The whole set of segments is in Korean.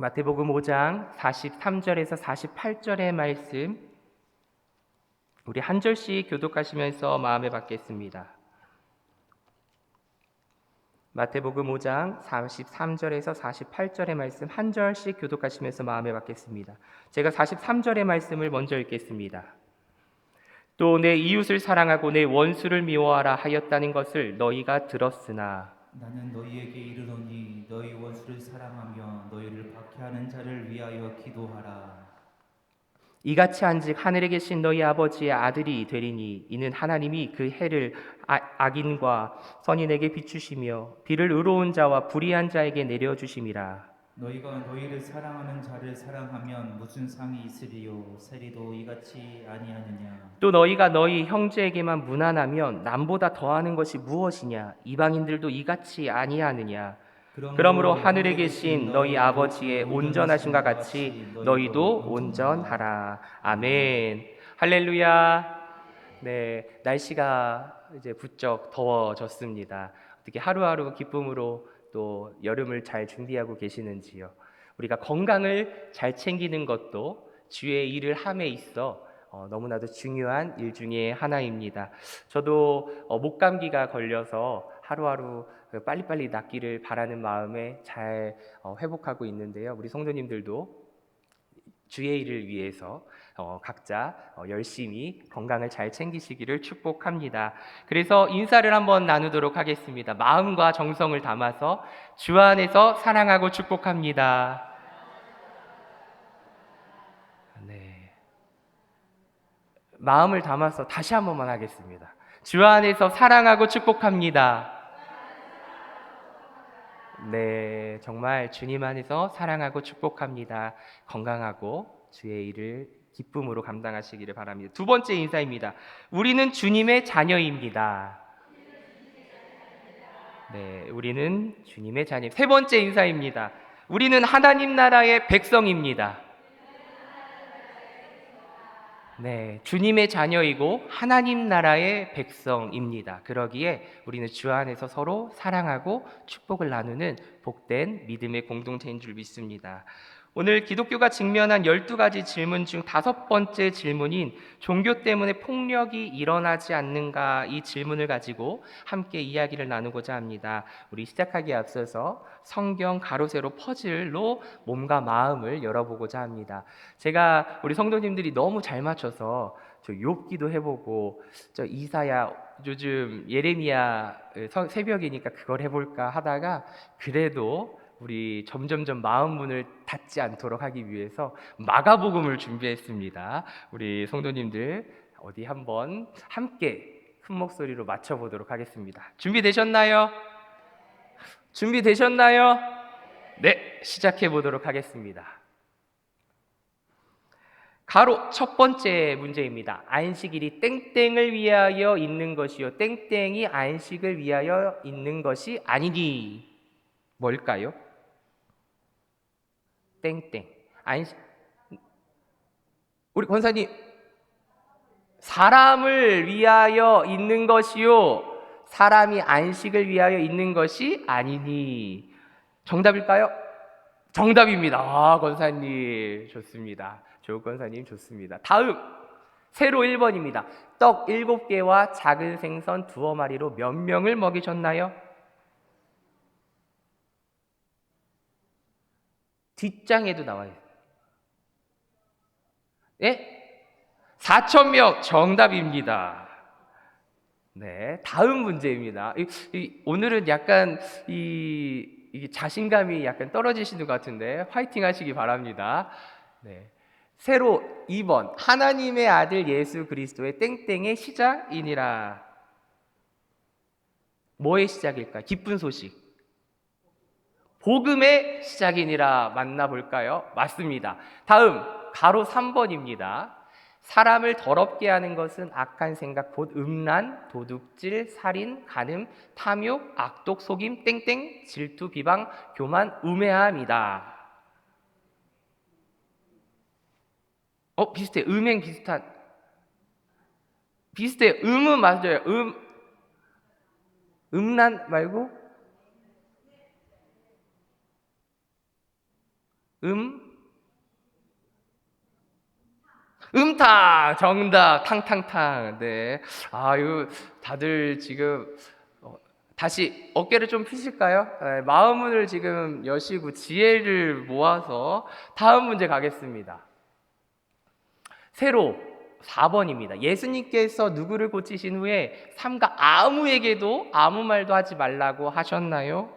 마태복음 5장 43절에서 48절의 말씀 우리 한 절씩 교독하시면서 마음에 받겠습니다. 마태복음 5장 43절에서 48절의 말씀 한 절씩 교독하시면서 마음에 받겠습니다. 제가 43절의 말씀을 먼저 읽겠습니다. 또 내 이웃을 사랑하고 내 원수를 미워하라 하였다는 것을 너희가 들었으나 나는 너희에게 이르노니 너희 원수를 사랑하며 너희를 박해하는 자를 위하여 기도하라. 이같이 한즉 하늘에 계신 너희 아버지의 아들이 되리니 이는 하나님이 그 해를 악인과 선인에게 비추시며 비를 의로운 자와 불의한 자에게 내려주심이라. 너희가 너희를 사랑하는 자를 사랑하면 무슨 상이 있으리요? 세리도 이같이 아니하느냐? 또 너희가 너희 형제에게만 무난하면 남보다 더하는 것이 무엇이냐? 이방인들도 이같이 아니하느냐? 그러므로 하늘에 계신 너희 아버지의 온전하심과 같이 너희도 온전하라. 아멘. 할렐루야. 네, 날씨가 이제 부쩍 더워졌습니다. 어떻게 하루하루 기쁨으로 또 여름을 잘 준비하고 계시는지요? 우리가 건강을 잘 챙기는 것도 주의 일을 함에 있어 너무나도 중요한 일 중에 하나입니다. 저도 목감기가 걸려서 하루하루 빨리빨리 낫기를 바라는 마음에 잘 회복하고 있는데요. 우리 성도님들도 주의 일을 위해서 각자 열심히 건강을 잘 챙기시기를 축복합니다. 그래서 인사를 한번 나누도록 하겠습니다. 마음과 정성을 담아서 주 안에서 사랑하고 축복합니다. 네, 마음을 담아서 다시 한 번만 하겠습니다. 주 안에서 사랑하고 축복합니다. 네, 정말 주님 안에서 사랑하고 축복합니다. 건강하고 주의 일을 기쁨으로 감당하시기를 바랍니다. 두 번째 인사입니다. 우리는 주님의 자녀입니다. 네, 우리는 주님의 자녀. 세 번째 인사입니다. 우리는 하나님 나라의 백성입니다. 네, 주님의 자녀이고 하나님 나라의 백성입니다. 그러기에 우리는 주 안에서 서로 사랑하고 축복을 나누는 복된 믿음의 공동체인 줄 믿습니다. 오늘 기독교가 직면한 12가지 질문 중 5번째 질문인 종교 때문에 폭력이 일어나지 않는가, 이 질문을 가지고 함께 이야기를 나누고자 합니다. 우리 시작하기에 앞서서 성경 가로세로 퍼즐로 몸과 마음을 열어보고자 합니다. 제가 우리 성도님들이 너무 잘 맞춰서 저 욥기도 해보고 저 이사야, 요즘 예레미야 새벽이니까 그걸 해볼까 하다가 그래도 우리 점점점 마음 문을 닫지 않도록 하기 위해서 마가복음을 준비했습니다. 우리 성도님들 어디 한번 함께 큰 목소리로 맞춰보도록 하겠습니다. 준비되셨나요? 준비되셨나요? 네, 시작해 보도록 하겠습니다. 가로 첫 번째 문제입니다. 안식일이 땡땡을 위하여 있는 것이요 땡땡이 안식을 위하여 있는 것이 아니니 뭘까요? 땡땡. 안식. 우리 권사님, 사람을 위하여 있는 것이요 사람이 안식을 위하여 있는 것이 아니니. 정답일까요? 정답입니다. 아, 권사님 좋습니다. 조 권사님 좋습니다. 다음 세로 1번입니다. 떡 7개와 작은 생선 2마리로 몇 명을 먹이셨나요? 뒷장에도 나와요. 예? 4,000명 정답입니다. 네, 다음 문제입니다. 오늘은 약간 이 자신감이 약간 떨어지시는 것 같은데 화이팅 하시기 바랍니다. 네. 세로 2번 하나님의 아들 예수 그리스도의 땡땡의 시작이니라. 뭐의 시작일까요? 기쁜 소식. 복음의 시작이니라. 만나볼까요? 맞습니다. 다음 가로 3번입니다. 사람을 더럽게 하는 것은 악한 생각, 곧 음란, 도둑질, 살인, 간음, 탐욕, 악독, 속임, 땡땡, 질투, 비방, 교만, 우매함이다. 비슷해. 음행 비슷한. 비슷해. 음은 맞아요. 음란 말고 음탕 정답 탕탕탕. 네. 아유 다들 지금 다시 어깨를 좀 펴실까요? 네, 마음을 지금 여시고 지혜를 모아서 다음 문제 가겠습니다. 세로 4번입니다. 예수님께서 누구를 고치신 후에 삼가 아무에게도 아무 말도 하지 말라고 하셨나요?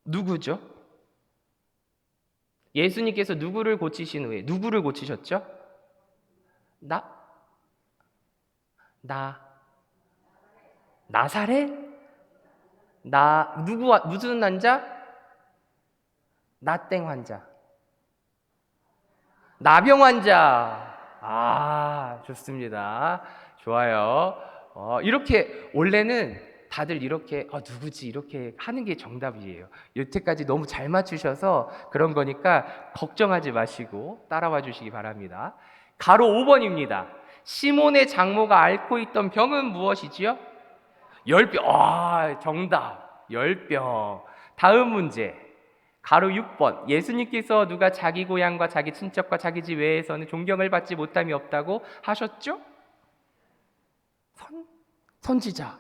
누구죠? 예수님께서 누구를 고치신 후에 누구를 고치셨죠? 나 나사렛? 누구 무슨 환자? 나땡 환자. 나병 환자. 아, 좋습니다. 좋아요. 이렇게 원래는 다들 이렇게 누구지 이렇게 하는 게 정답이에요. 여태까지 너무 잘 맞추셔서 그런 거니까 걱정하지 마시고 따라와 주시기 바랍니다. 가로 5번입니다. 시몬의 장모가 앓고 있던 병은 무엇이지요? 열병. 정답. 열병. 다음 문제. 가로 6번. 예수님께서 누가 자기 고향과 자기 친척과 자기 집 외에서는 존경을 받지 못함이 없다고 하셨죠? 선지자.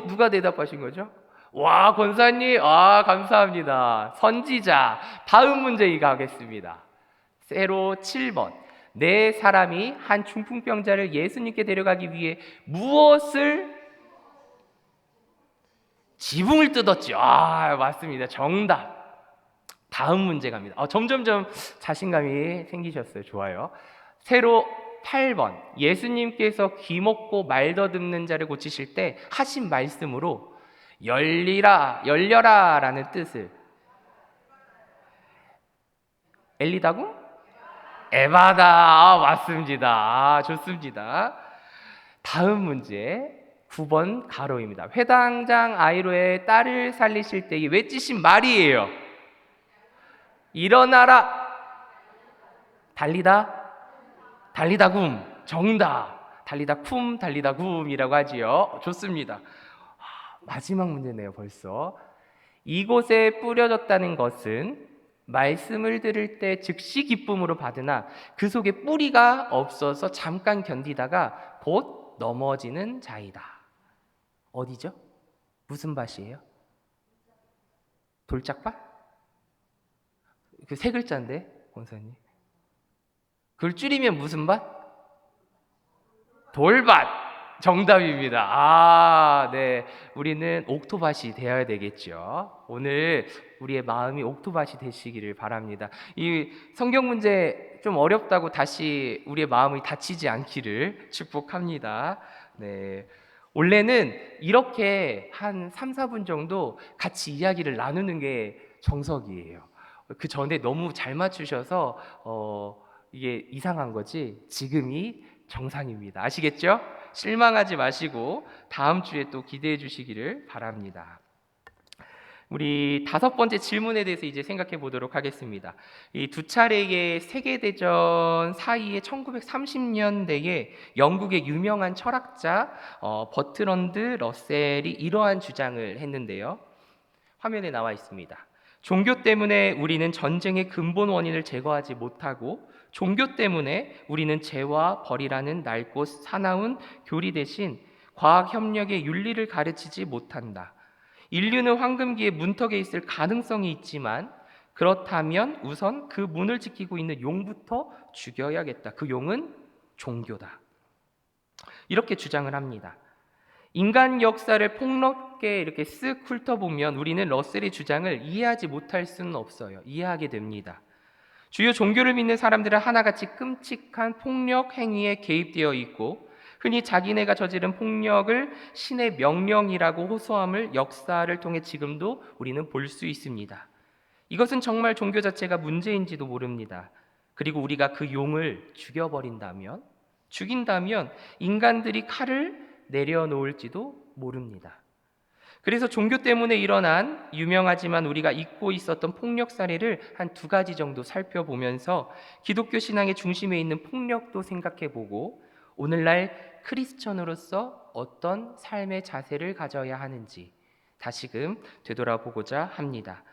누가 대답하신 거죠? 와, 권사님. 감사합니다. 선지자. 다음 문제 가겠습니다. 세로 7번. 네 사람이 한 중풍병자를 예수님께 데려가기 위해 무엇을 지붕을 뜯었죠. 맞습니다. 정답. 다음 문제 갑니다. 점점점 자신감이 생기셨어요. 좋아요. 세로 8번. 예수님께서 귀 먹고 말 더듬는 자를 고치실 때 하신 말씀으로 열려라 라는 뜻을 엘리다고? 에바다. 맞습니다. 좋습니다. 다음 문제 9번 가로입니다. 회당장 아이로의 딸을 살리실 때 외치신 말이에요. 일어나라. 달리다굼. 정답. 달리다굼이라고 하지요. 좋습니다. 마지막 문제네요. 벌써. 이곳에 뿌려졌다는 것은 말씀을 들을 때 즉시 기쁨으로 받으나 그 속에 뿌리가 없어서 잠깐 견디다가 곧 넘어지는 자이다. 어디죠? 무슨 밭이에요? 돌짝밭? 그 세 글자인데, 권사님. 그걸 줄이면 무슨 밭? 돌밭. 정답입니다. 네. 우리는 옥토밭이 되어야 되겠죠. 오늘 우리의 마음이 옥토밭이 되시기를 바랍니다. 이 성경 문제 좀 어렵다고 다시 우리의 마음이 다치지 않기를 축복합니다. 네. 원래는 이렇게 한 3, 4분 정도 같이 이야기를 나누는 게 정석이에요. 그 전에 너무 잘 맞추셔서 이게 이상한 거지 지금이 정상입니다. 아시겠죠? 실망하지 마시고 다음 주에 또 기대해 주시기를 바랍니다. 우리 5번째 질문에 대해서 이제 생각해 보도록 하겠습니다. 이 두 차례의 세계대전 사이에 1930년대에 영국의 유명한 철학자 버트런드 러셀이 이러한 주장을 했는데요. 화면에 나와 있습니다. 종교 때문에 우리는 전쟁의 근본 원인을 제거하지 못하고 종교 때문에 우리는 죄와 벌이라는 낡고 사나운 교리 대신 과학 협력의 윤리를 가르치지 못한다. 인류는 황금기의 문턱에 있을 가능성이 있지만 그렇다면 우선 그 문을 지키고 있는 용부터 죽여야겠다. 그 용은 종교다. 이렇게 주장을 합니다. 인간 역사를 폭넓게 이렇게 쓱 훑어보면 우리는 러셀의 주장을 이해하지 못할 수는 없어요. 이해하게 됩니다. 주요 종교를 믿는 사람들은 하나같이 끔찍한 폭력 행위에 개입되어 있고 흔히 자기네가 저지른 폭력을 신의 명령이라고 호소함을 역사를 통해 지금도 우리는 볼 수 있습니다. 이것은 정말 종교 자체가 문제인지도 모릅니다. 그리고 우리가 그 용을 죽인다면 인간들이 칼을 내려놓을지도 모릅니다. 그래서 종교 때문에 일어난 유명하지만 우리가 잊고 있었던 폭력 사례를 한 2가지 정도 살펴보면서 기독교 신앙의 중심에 있는 폭력도 생각해보고 오늘날 크리스천으로서 어떤 삶의 자세를 가져야 하는지 다시금 되돌아보고자 합니다.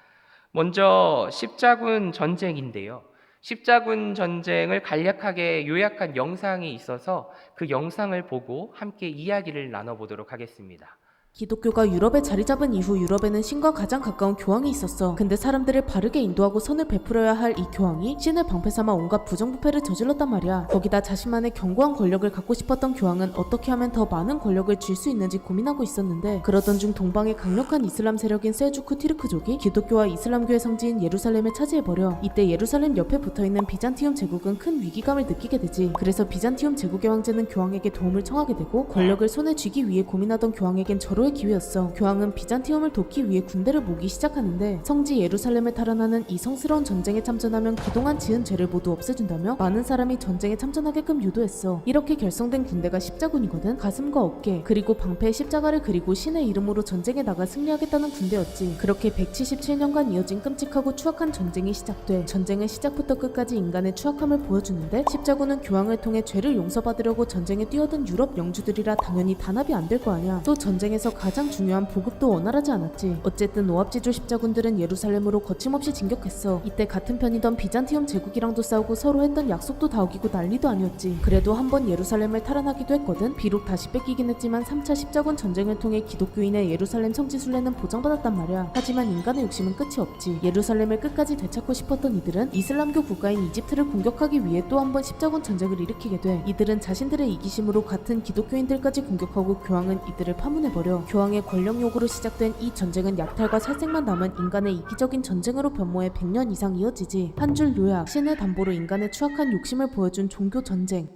먼저 십자군 전쟁인데요. 십자군 전쟁을 간략하게 요약한 영상이 있어서 그 영상을 보고 함께 이야기를 나눠보도록 하겠습니다. 기독교가 유럽에 자리 잡은 이후 유럽에는 신과 가장 가까운 교황이 있었어. 근데 사람들을 바르게 인도하고 선을 베풀어야 할 이 교황이 신을 방패삼아 온갖 부정부패를 저질렀단 말이야. 거기다 자신만의 견고한 권력을 갖고 싶었던 교황은 어떻게 하면 더 많은 권력을 쥘 수 있는지 고민하고 있었는데, 그러던 중 동방의 강력한 이슬람 세력인 셀주크 티르크족이 기독교와 이슬람교의 성지인 예루살렘을 차지해버려. 이때 예루살렘 옆에 붙어있는 비잔티움 제국은 큰 위기감을 느끼게 되지. 그래서 비잔티움 제국의 황제는 교황에게 도움을 청하게 되고, 권력을 손에 쥐기 위해 고민하던 교황에겐 절호의 기회였어. 교황은 비잔티움을 돕기 위해 군대를 모으기 시작하는데, 성지 예루살렘을 탈환하는 이 성스러운 전쟁에 참전하면 그동안 지은 죄를 모두 없애준다며 많은 사람이 전쟁에 참전하게끔 유도했어. 이렇게 결성된 군대가 십자군이거든. 가슴과 어깨 그리고 방패에 십자가를 그리고 신의 이름으로 전쟁에 나가 승리하겠다는 군대였지. 그렇게 177년간 이어진 끔찍하고 추악한 전쟁이 시작돼. 전쟁은 시작부터 끝까지 인간의 추악함을 보여주는데, 십자군은 교황을 통해 죄를 용서받으려고 전쟁에 뛰어든 유럽 영주들이라 당연히 단합이 안 될 거 아냐. 또 전쟁에서 가장 중요한 보급도 원활하지 않았지. 어쨌든 오합지졸 십자군들은 예루살렘으로 거침없이 진격했어. 이때 같은 편이던 비잔티움 제국이랑도 싸우고 서로 했던 약속도 다 어기고 난리도 아니었지. 그래도 한번 예루살렘을 탈환하기도 했거든. 비록 다시 뺏기긴 했지만 3차 십자군 전쟁을 통해 기독교인의 예루살렘 성지 순례는 보장받았단 말이야. 하지만 인간의 욕심은 끝이 없지. 예루살렘을 끝까지 되찾고 싶었던 이들은 이슬람교 국가인 이집트를 공격하기 위해 또 한 번 십자군 전쟁을 일으키게 돼. 이들은 자신들의 이기심으로 같은 기독교인들까지 공격하고 교황은 이들을 파문해버려. 교황의 권력 요구로 시작된 이 전쟁은 약탈과 살생만 남은 인간의 이기적인 전쟁으로 변모해 100년 이상 이어지지. 한 줄 요약, 신의 담보로 인간의 추악한 욕심을 보여준 종교 전쟁.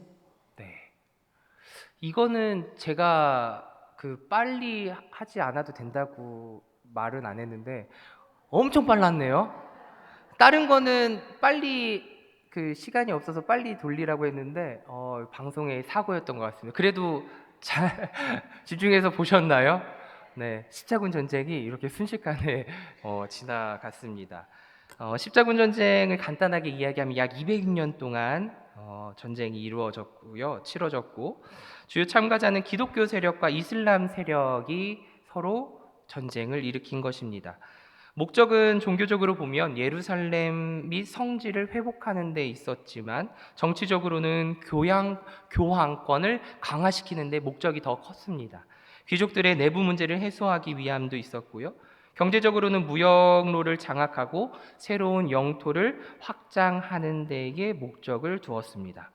네, 이거는 제가 빨리 하지 않아도 된다고 말은 안 했는데 엄청 빨랐네요. 다른 거는 빨리 시간이 없어서 빨리 돌리라고 했는데 방송의 사고였던 것 같습니다. 그래도 잘 집중해서 보셨나요? 네, 십자군 전쟁이 이렇게 순식간에 지나갔습니다. 십자군 전쟁을 간단하게 이야기하면 약 200년 동안 전쟁이 이루어졌고요, 치러졌고, 주요 참가자는 기독교 세력과 이슬람 세력이 서로 전쟁을 일으킨 것입니다. 목적은 종교적으로 보면 예루살렘 및 성지를 회복하는 데 있었지만, 정치적으로는 교황권을 강화시키는 데 목적이 더 컸습니다. 귀족들의 내부 문제를 해소하기 위함도 있었고요. 경제적으로는 무역로를 장악하고 새로운 영토를 확장하는 데에 목적을 두었습니다.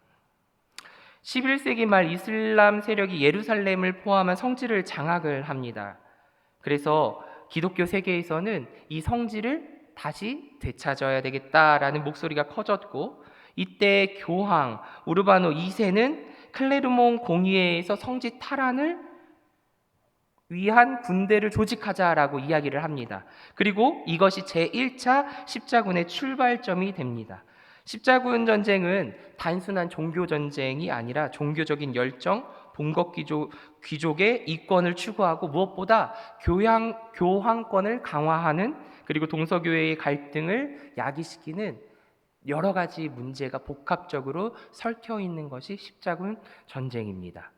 11세기 말 이슬람 세력이 예루살렘을 포함한 성지를 장악을 합니다. 그래서 기독교 세계에서는 이 성지를 다시 되찾아야 되겠다라는 목소리가 커졌고, 이때 교황 우르바노 2세는 클레르몽 공의회에서 성지 탈환을 위한 군대를 조직하자라고 이야기를 합니다. 그리고 이것이 제1차 십자군의 출발점이 됩니다. 십자군 전쟁은 단순한 종교 전쟁이 아니라 종교적인 열정, 봉건 귀족의 이권을 추구하고 무엇보다 교황권을 강화하는, 그리고 동서교회의 갈등을 야기시키는 여러 가지 문제가 복합적으로 설켜 있는 것이 십자군 전쟁입니다.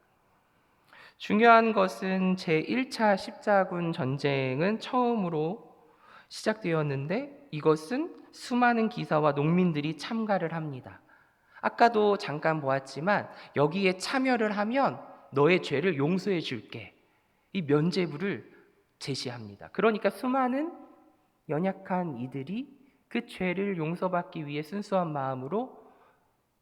중요한 것은 제1차 십자군 전쟁은 처음으로 시작되었는데, 이것은 수많은 기사와 농민들이 참가를 합니다. 아까도 잠깐 보았지만 여기에 참여를 하면 너의 죄를 용서해 줄게, 이 면죄부를 제시합니다. 그러니까 수많은 연약한 이들이 그 죄를 용서받기 위해 순수한 마음으로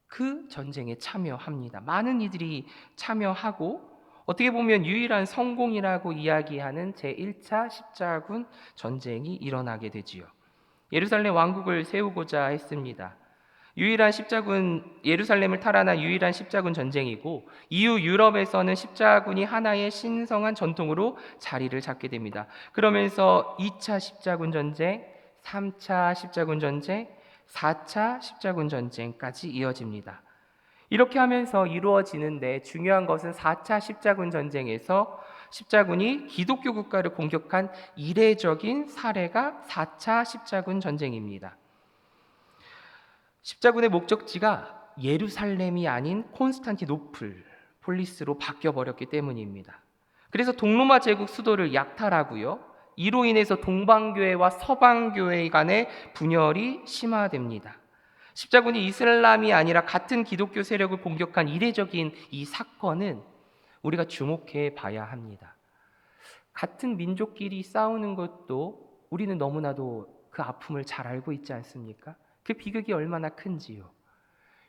그 전쟁에 참여합니다. 많은 이들이 참여하고, 어떻게 보면 유일한 성공이라고 이야기하는 제1차 십자군 전쟁이 일어나게 되지요. 예루살렘 왕국을 세우고자 했습니다. 예루살렘을 탈환한 유일한 십자군 전쟁이고, 이후 유럽에서는 십자군이 하나의 신성한 전통으로 자리를 잡게 됩니다. 그러면서 2차 십자군 전쟁, 3차 십자군 전쟁, 4차 십자군 전쟁까지 이어집니다. 이렇게 하면서 이루어지는데 중요한 것은 4차 십자군 전쟁에서 십자군이 기독교 국가를 공격한 이례적인 사례가 4차 십자군 전쟁입니다. 십자군의 목적지가 예루살렘이 아닌 콘스탄티노플, 폴리스로 바뀌어버렸기 때문입니다. 그래서 동로마 제국 수도를 약탈하고요, 이로 인해서 동방교회와 서방교회 간의 분열이 심화됩니다. 십자군이 이슬람이 아니라 같은 기독교 세력을 공격한 이례적인 이 사건은 우리가 주목해 봐야 합니다. 같은 민족끼리 싸우는 것도 우리는 너무나도 그 아픔을 잘 알고 있지 않습니까? 그 비극이 얼마나 큰지요.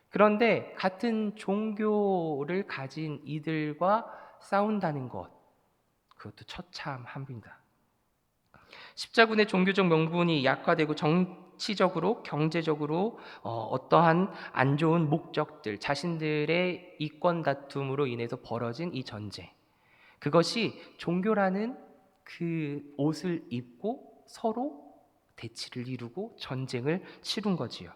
그런데 같은 종교를 가진 이들과 싸운다는 것, 그것도 처참합니다. 십자군의 종교적 명분이 약화되고 정치적으로, 경제적으로 어떠한 안 좋은 목적들, 자신들의 이권 다툼으로 인해서 벌어진 이 전쟁, 그것이 종교라는 그 옷을 입고 서로 대치를 이루고 전쟁을 치룬 거지요.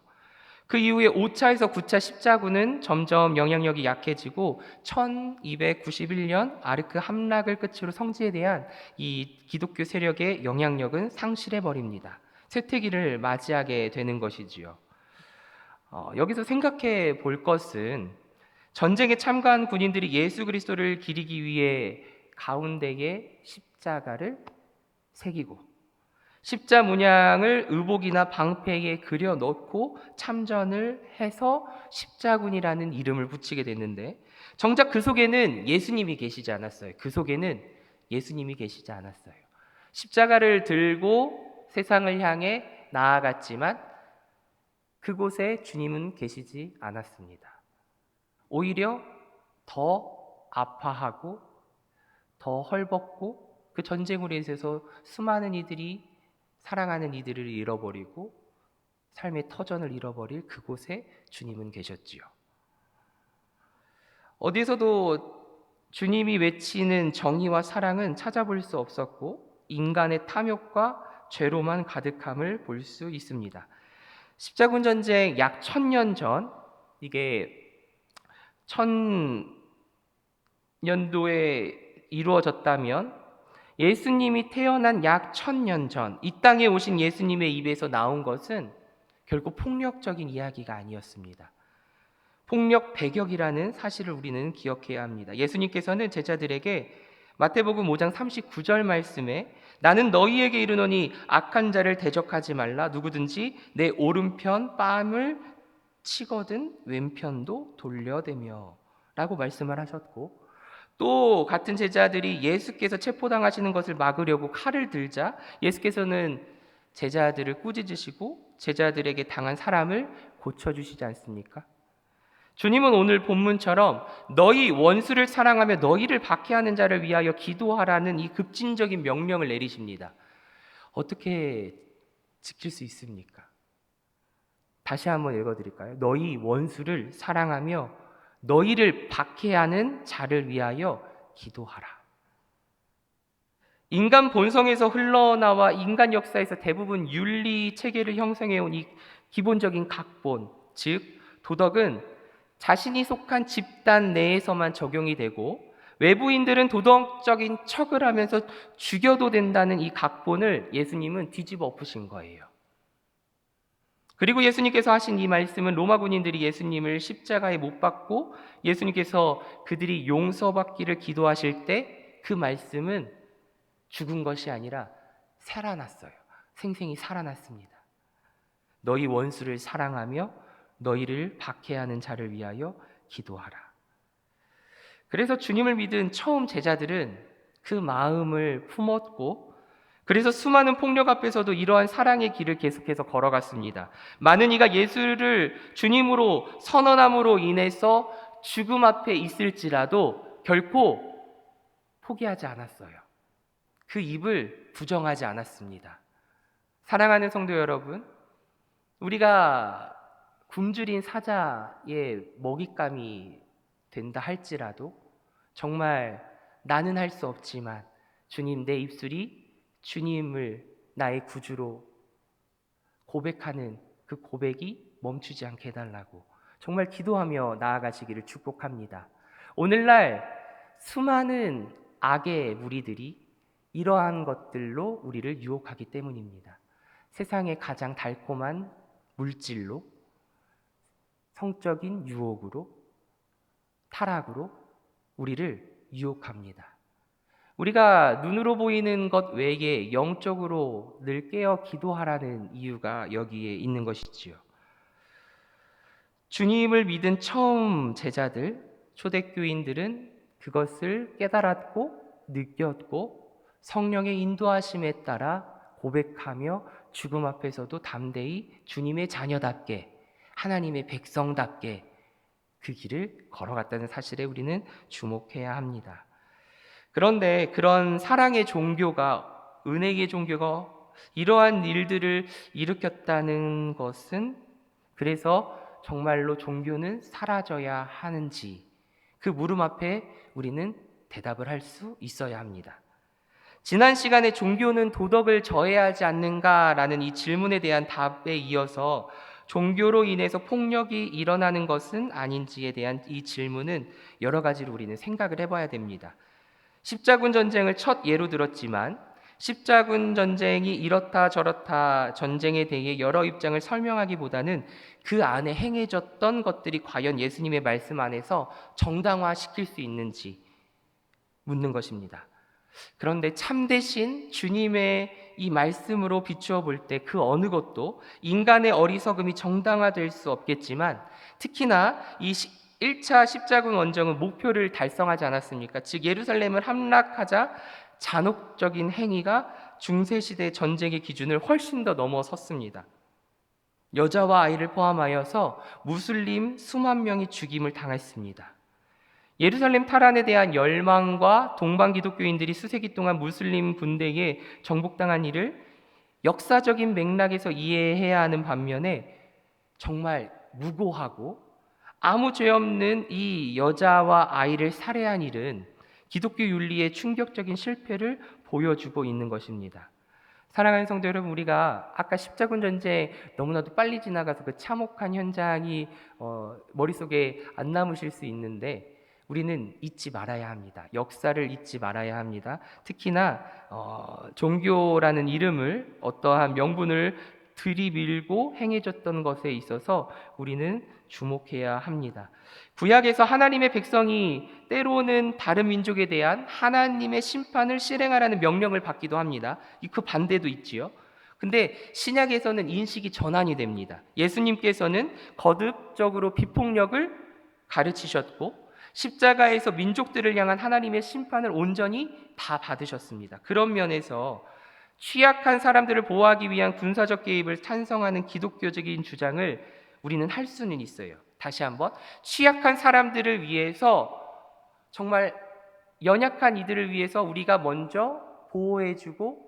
그 이후에 5차에서 9차 십자군은 점점 영향력이 약해지고 1291년 아르크 함락을 끝으로 성지에 대한 이 기독교 세력의 영향력은 상실해 버립니다. 쇠퇴기를 맞이하게 되는 것이지요. 여기서 생각해 볼 것은 전쟁에 참가한 군인들이 예수 그리스도를 기리기 위해 가운데에 십자가를 새기고 십자 문양을 의복이나 방패에 그려 넣고 참전을 해서 십자군이라는 이름을 붙이게 됐는데, 정작 그 속에는 예수님이 계시지 않았어요. 그 속에는 예수님이 계시지 않았어요. 십자가를 들고 세상을 향해 나아갔지만 그곳에 주님은 계시지 않았습니다. 오히려 더 아파하고 더 헐벗고 그 전쟁으로 인해서 수많은 이들이 사랑하는 이들을 잃어버리고 삶의 터전을 잃어버릴 그곳에 주님은 계셨지요. 어디서도 주님이 외치는 정의와 사랑은 찾아볼 수 없었고 인간의 탐욕과 죄로만 가득함을 볼 수 있습니다. 십자군 전쟁 약 1000년 전, 이게 1000년도에 이루어졌다면 예수님이 태어난 약 1000년 전, 이 땅에 오신 예수님의 입에서 나온 것은 결코 폭력적인 이야기가 아니었습니다. 폭력 배격이라는 사실을 우리는 기억해야 합니다. 예수님께서는 제자들에게 마태복음 5장 39절 말씀에 나는 너희에게 이르노니 악한 자를 대적하지 말라. 누구든지 내 오른편 뺨을 치거든 왼편도 돌려대며 라고 말씀을 하셨고, 또 같은 제자들이 예수께서 체포당하시는 것을 막으려고 칼을 들자 예수께서는 제자들을 꾸짖으시고 제자들에게 당한 사람을 고쳐주시지 않습니까? 주님은 오늘 본문처럼 너희 원수를 사랑하며 너희를 박해하는 자를 위하여 기도하라는 이 급진적인 명령을 내리십니다. 어떻게 지킬 수 있습니까? 다시 한번 읽어드릴까요? 너희 원수를 사랑하며 너희를 박해하는 자를 위하여 기도하라. 인간 본성에서 흘러나와 인간 역사에서 대부분 윤리 체계를 형성해온 이 기본적인 각본, 즉 도덕은 자신이 속한 집단 내에서만 적용이 되고 외부인들은 도덕적인 척을 하면서 죽여도 된다는 이 각본을 예수님은 뒤집어 엎으신 거예요. 그리고 예수님께서 하신 이 말씀은 로마 군인들이 예수님을 십자가에 못 박고 예수님께서 그들이 용서받기를 기도하실 때 그 말씀은 죽은 것이 아니라 살아났어요. 생생히 살아났습니다. 너희 원수를 사랑하며 너희를 박해하는 자를 위하여 기도하라. 그래서 주님을 믿은 처음 제자들은 그 마음을 품었고, 그래서 수많은 폭력 앞에서도 이러한 사랑의 길을 계속해서 걸어갔습니다. 많은 이가 예수를 주님으로 선언함으로 인해서 죽음 앞에 있을지라도 결코 포기하지 않았어요. 그 입을 부정하지 않았습니다. 사랑하는 성도 여러분, 우리가 굶주린 사자의 먹잇감이 된다 할지라도 정말 나는 할 수 없지만 주님, 내 입술이 주님을 나의 구주로 고백하는 그 고백이 멈추지 않게 해달라고 정말 기도하며 나아가시기를 축복합니다. 오늘날 수많은 악의 무리들이 이러한 것들로 우리를 유혹하기 때문입니다. 세상의 가장 달콤한 물질로, 성적인 유혹으로, 타락으로 우리를 유혹합니다. 우리가 눈으로 보이는 것 외에 영적으로 늘 깨어 기도하라는 이유가 여기에 있는 것이지요. 주님을 믿은 처음 제자들, 초대교인들은 그것을 깨달았고 느꼈고 성령의 인도하심에 따라 고백하며 죽음 앞에서도 담대히 주님의 자녀답게, 하나님의 백성답게 그 길을 걸어갔다는 사실에 우리는 주목해야 합니다. 그런데 그런 사랑의 종교가, 은혜의 종교가 이러한 일들을 일으켰다는 것은, 그래서 정말로 종교는 사라져야 하는지, 그 물음 앞에 우리는 대답을 할 수 있어야 합니다. 지난 시간에 종교는 도덕을 저해하지 않는가라는 이 질문에 대한 답에 이어서 종교로 인해서 폭력이 일어나는 것은 아닌지에 대한 이 질문은 여러 가지로 우리는 생각을 해봐야 됩니다. 십자군 전쟁을 첫 예로 들었지만 십자군 전쟁이 이렇다 저렇다 전쟁에 대해 여러 입장을 설명하기보다는 그 안에 행해졌던 것들이 과연 예수님의 말씀 안에서 정당화시킬 수 있는지 묻는 것입니다. 그런데 참되신 주님의 이 말씀으로 비추어 볼 때 그 어느 것도 인간의 어리석음이 정당화될 수 없겠지만, 특히나 이 1차 십자군 원정은 목표를 달성하지 않았습니까? 즉 예루살렘을 함락하자 잔혹적인 행위가 중세시대 전쟁의 기준을 훨씬 더 넘어섰습니다. 여자와 아이를 포함하여서 무슬림 수만 명이 죽임을 당했습니다. 예루살렘 탈환에 대한 열망과 동방 기독교인들이 수세기 동안 무슬림 군대에 정복당한 일을 역사적인 맥락에서 이해해야 하는 반면에 정말 무고하고 아무 죄 없는 이 여자와 아이를 살해한 일은 기독교 윤리의 충격적인 실패를 보여주고 있는 것입니다. 사랑하는 성도 여러분, 우리가 아까 십자군 전쟁 너무나도 빨리 지나가서 그 참혹한 현장이 머릿속에 안 남으실 수 있는데, 우리는 잊지 말아야 합니다. 역사를 잊지 말아야 합니다. 특히나 종교라는 이름을, 어떠한 명분을 들이밀고 행해졌던 것에 있어서 우리는 주목해야 합니다. 구약에서 하나님의 백성이 때로는 다른 민족에 대한 하나님의 심판을 실행하라는 명령을 받기도 합니다. 그 반대도 있지요. 근데 신약에서는 인식이 전환이 됩니다. 예수님께서는 거듭적으로 비폭력을 가르치셨고 십자가에서 민족들을 향한 하나님의 심판을 온전히 다 받으셨습니다. 그런 면에서 취약한 사람들을 보호하기 위한 군사적 개입을 찬성하는 기독교적인 주장을 우리는 할 수는 있어요. 다시 한번, 취약한 사람들을 위해서, 정말 연약한 이들을 위해서 우리가 먼저 보호해주고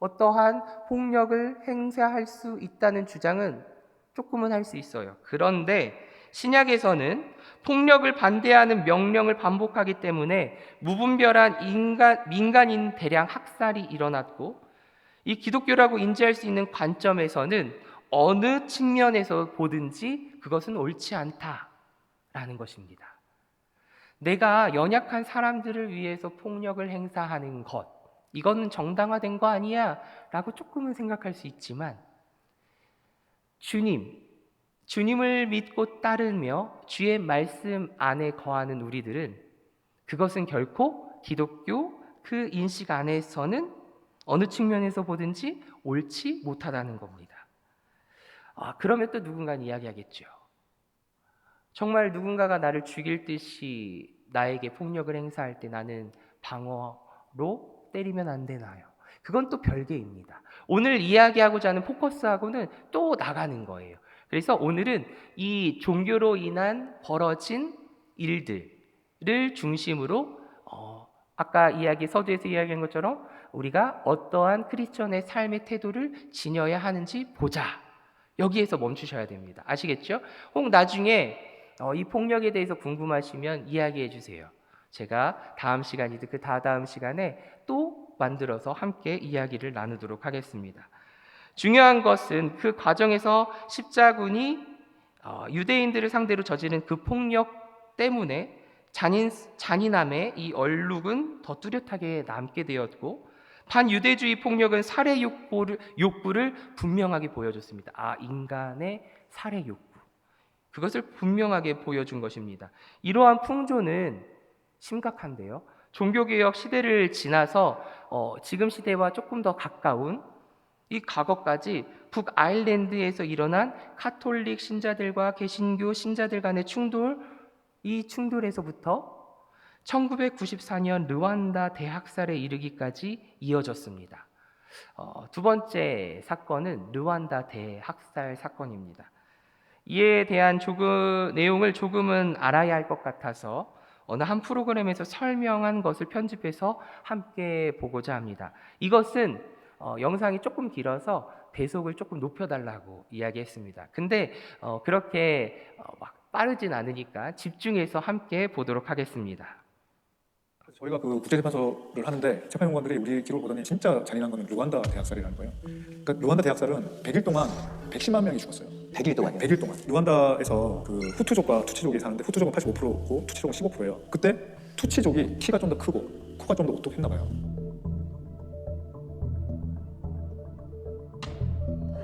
어떠한 폭력을 행사할 수 있다는 주장은 조금은 할 수 있어요. 그런데 신약에서는 폭력을 반대하는 명령을 반복하기 때문에 무분별한 민간인 대량 학살이 일어났고, 이 기독교라고 인지할 수 있는 관점에서는 어느 측면에서 보든지 그것은 옳지 않다라는 것입니다. 내가 연약한 사람들을 위해서 폭력을 행사하는 것, 이거는 정당화된 거 아니야? 라고 조금은 생각할 수 있지만, 주님을 믿고 따르며 주의 말씀 안에 거하는 우리들은 그것은 결코 기독교 그 인식 안에서는 어느 측면에서 보든지 옳지 못하다는 겁니다. 그러면 또 누군가는 이야기하겠죠. 정말 누군가가 나를 죽일 듯이 나에게 폭력을 행사할 때 나는 방어로 때리면 안 되나요? 그건 또 별개입니다. 오늘 이야기하고자 하는 포커스하고는 또 나가는 거예요. 그래서 오늘은 이 종교로 인한 벌어진 일들을 중심으로 아까 서두에서 이야기한 것처럼 우리가 어떠한 크리스천의 삶의 태도를 지녀야 하는지 보자. 여기에서 멈추셔야 됩니다. 아시겠죠? 혹 나중에 이 폭력에 대해서 궁금하시면 이야기해 주세요. 제가 다음 시간이든 그 다다음 시간에 또 만들어서 함께 이야기를 나누도록 하겠습니다. 중요한 것은 그 과정에서 십자군이 유대인들을 상대로 저지른 그 폭력 때문에 잔인함의 이 얼룩은 더 뚜렷하게 남게 되었고, 반유대주의 폭력은 살해 욕구를 분명하게 보여줬습니다. 인간의 살해 욕구, 그것을 분명하게 보여준 것입니다. 이러한 풍조는 심각한데요, 종교개혁 시대를 지나서 지금 시대와 조금 더 가까운 이 과거까지 북아일랜드에서 일어난 카톨릭 신자들과 개신교 신자들 간의 충돌, 이 충돌에서부터 1994년 르완다 대학살에 이르기까지 이어졌습니다. 두 번째 사건은 르완다 대학살 사건입니다. 이에 대한 내용을 조금은 알아야 할 것 같아서 어느 한 프로그램에서 설명한 것을 편집해서 함께 보고자 합니다. 이것은 영상이 조금 길어서 배속을 조금 높여달라고 이야기했습니다. 근데 그렇게 막 빠르진 않으니까 집중해서 함께 보도록 하겠습니다. 저희가 그 국제재판소를 하는데 재판연구원들이 우리 기록을 보더니 진짜 잔인한 거는 르완다 대학살이라는 거예요. 그러니까 르완다 대학살은 100일 동안 110만 명이 죽었어요. 100일 동안요? 100일 동안. 르완다에서 그 후투족과 투치족이 사는데 후투족은 85%고 투치족은 15%예요. 그때 투치족이 키가 좀 더 크고 코가 좀 더 오똑했나 봐요.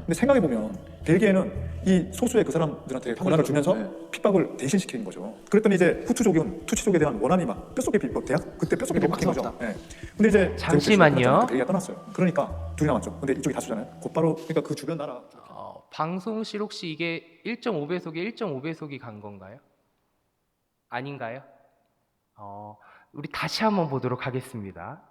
근데 생각해보면 벨기에는 이 소수의 그 사람들한테 권한을 주면서 핍박을 대신시키는 거죠. 그랬더니 이제 후투족은 투치족에 대한 원한이 막 뼛속에 그때 뼛속에 박힌 거죠. 네. 근데 이제 잠시만요. 벨기에가 떠났어요. 그러니까 둘이 남았죠. 근데 이쪽이 다수잖아요. 곧바로 그러니까 그 주변 나라. 방송실 혹시 이게 1.5배속에 1.5배속이 간 건가요? 아닌가요? 우리 다시 한번 보도록 하겠습니다.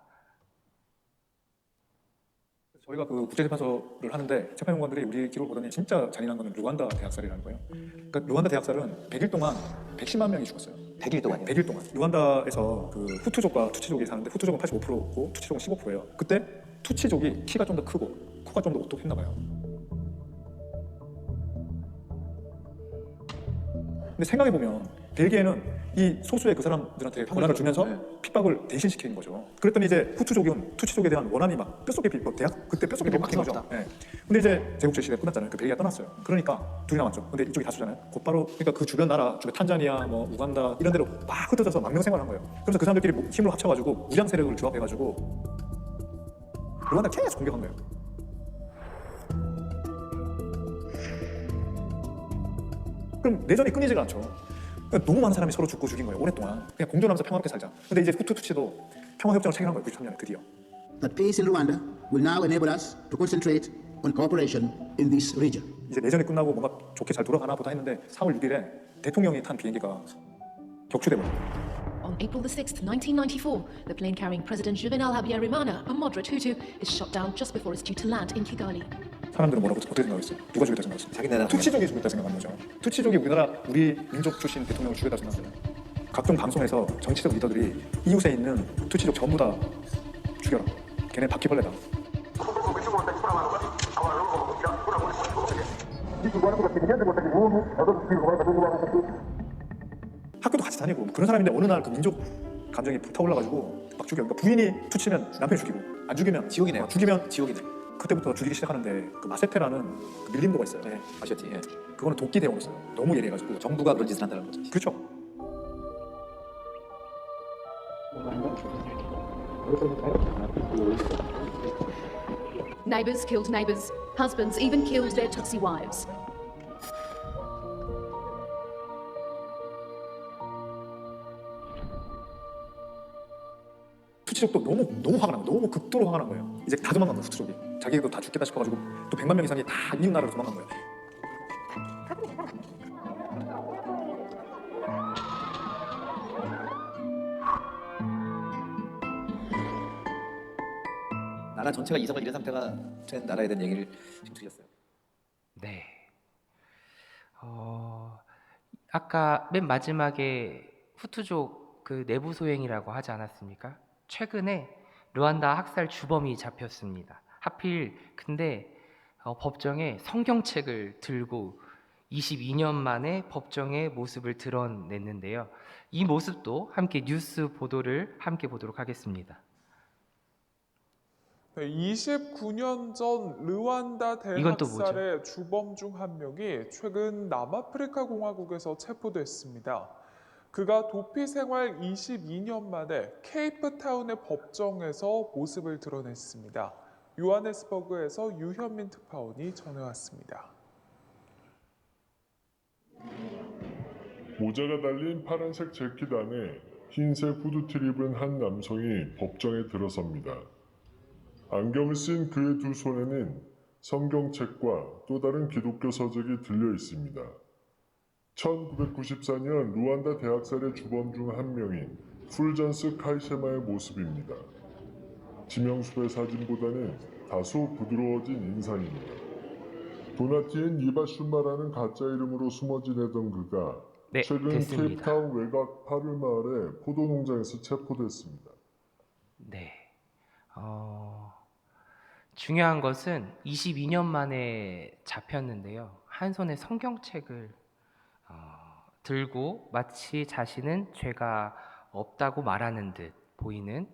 저희가 그 국제재판소를 하는데 재판연구원들이 우리 기록을 보더니 진짜 잔인한 거는 르완다 대학살이라는 거예요. 그러니까 르완다 대학살은 100일 동안 110만 명이 죽었어요. 100일 동안요? 100일 동안. 르완다에서 그 후투족과 투치족이 사는데 후투족은 85%고 투치족은 15%예요. 그때 투치족이 키가 좀 더 크고 코가 좀 더 오똑했나 봐요. 근데 생각해보면 벨기에는 이 소수의 그 사람들한테 권한을 주면서 핍박을 대신시키는 거죠. 그랬더니 이제 후투족은 투치족에 대한 원한이 막 뼛속에 그때 뼛속에 박힌 거죠. 네. 근데 이제 제국주의 시대가 끝났잖아요. 그 벨기에가 떠났어요. 그러니까 둘이 남았죠. 근데 이쪽이 다수잖아요. 곧바로 그러니까 그 주변 나라, 주변 탄자니아, 뭐 우간다 이런 데로 막 흩어져서 망명 생활한 거예요. 그래서 그 사람들끼리 힘을 합쳐가지고 무장 세력을 조합해가지고 르완다 계속 공격한 거예요. 그럼 내전이 끊이지가 않죠. 그러니까 너무 많은 사람이 서로 죽고 죽인 거예요. 오랫동안 그냥 공존하면서 평화롭게 살자. 근데 이제 후투 투치도 평화협정을 체결한 거예요. 93년에 드디어. That peace in Rwanda will now enable us to concentrate on cooperation in this region. 이제 내전이 끝나고 뭔가 좋게 잘 돌아가나 보다 했는데 4월 6일에 대통령이 탄 비행기가 격추돼 버려요. On April the 6th, 1994, the plane carrying President Juvenal Habyarimana, a moderate Hutu, is shot down just before it's due to land in Kigali. 사람들은 뭐라고 어떻게 생각했어요? 누가 죽였다 생각했어요? 자기네가 투치족이 죽였다 생각한 거죠. 투치족이 우리 민족 출신 대통령을 죽였다 생각했어요. 각종 방송에서 정치적 리더들이 이웃에 있는 투치족 전부 다 죽여라. 걔네 바퀴벌레다. 학교도 같이 다니고 그런 사람인데 어느 날 그 민족 감정이 불타올라가지고 막 죽여. 그러니까 부인이 투치면 남편이 죽이고 안 죽이면 지옥이네요. 죽이면 지옥이네. 그때부터 죽이기 시작하는데 그 마세테라는 그 밀림도가 있어요. 네, 아셨지? 예. 그거는 도끼 대원을 써요. 너무 예리해가지고. 정부가 그런 짓을 한다는 거죠. 그렇죠. Neighbours killed neighbours, husbands even killed their Tutsi wives. 투치족도 너무 화가 난 거예요. 너무 극도로 화가 난 거예요. 이제 다 도망간 거예요. 투치족이. 자기도 다 죽겠다 싶어가지고 또 100만 명 이상이 다 이웃 나라로 도망간 거예요. 나라 전체가 이성을 잃은 상태가 된 나라에 대한 얘기를 지금 드렸어요. 네. 아까 맨 마지막에 후투족 그 내부 소행이라고 하지 않았습니까? 최근에 르완다 학살 주범이 잡혔습니다. 하필 근데 법정에 성경책을 들고 22년 만에 법정의 모습을 드러냈는데요. 이 모습도 함께 뉴스 보도를 함께 보도록 하겠습니다. 네, 29년 전 르완다 이건 또 대학살의 주범 중 한 명이 최근 남아프리카 공화국에서 체포됐습니다. 그가 도피 생활 22년 만에 케이프타운의 법정에서 모습을 드러냈습니다. 요하네스버그에서 유현민 특파원이 전해왔습니다. 모자가 달린 파란색 재킷 안에 흰색 후드티를 입은 한 남성이 법정에 들어섭니다. 안경을 쓴 그의 두 손에는 성경책과 또 다른 기독교 서적이 들려 있습니다. 1994년 루안다 대학살의 주범 중 한 명인 풀전스 카이세마의 모습입니다. 지명수의 사진보다는 다소 부드러워진 인상입니다. 도나티엔 이바슈마라는 가짜 이름으로 숨어 지내던 그가 네, 최근 됐습니다. 케이프타운 외곽 파를 마을의 포도농장에서 체포됐습니다. 네. 중요한 것은 22년 만에 잡혔는데요. 한 손에 성경책을 들고 마치 자신은 죄가 없다고 말하는 듯 보이는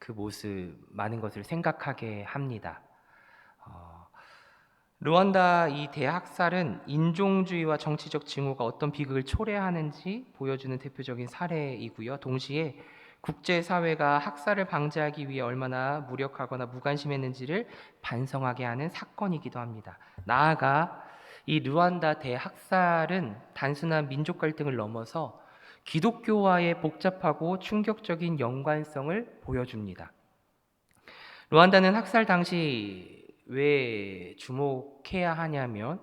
그 모습, 많은 것을 생각하게 합니다. 루안다 이 대학살은 인종주의와 정치적 징후가 어떤 비극을 초래하는지 보여주는 대표적인 사례이고요. 동시에 국제사회가 학살을 방지하기 위해 얼마나 무력하거나 무관심했는지를 반성하게 하는 사건이기도 합니다. 나아가 이 루안다 대학살은 단순한 민족 갈등을 넘어서 기독교와의 복잡하고 충격적인 연관성을 보여줍니다. 루안다는 학살 당시 왜 주목해야 하냐면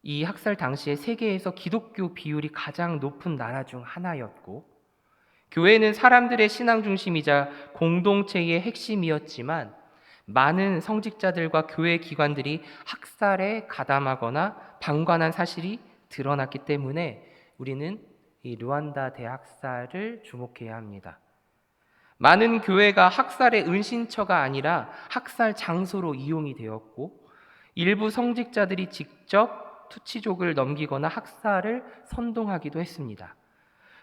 이 학살 당시에 세계에서 기독교 비율이 가장 높은 나라 중 하나였고, 교회는 사람들의 신앙 중심이자 공동체의 핵심이었지만 많은 성직자들과 교회 기관들이 학살에 가담하거나 방관한 사실이 드러났기 때문에 우리는 이 루안다 대학살을 주목해야 합니다. 많은 교회가 학살의 은신처가 아니라 학살 장소로 이용이 되었고, 일부 성직자들이 직접 투치족을 넘기거나 학살을 선동하기도 했습니다.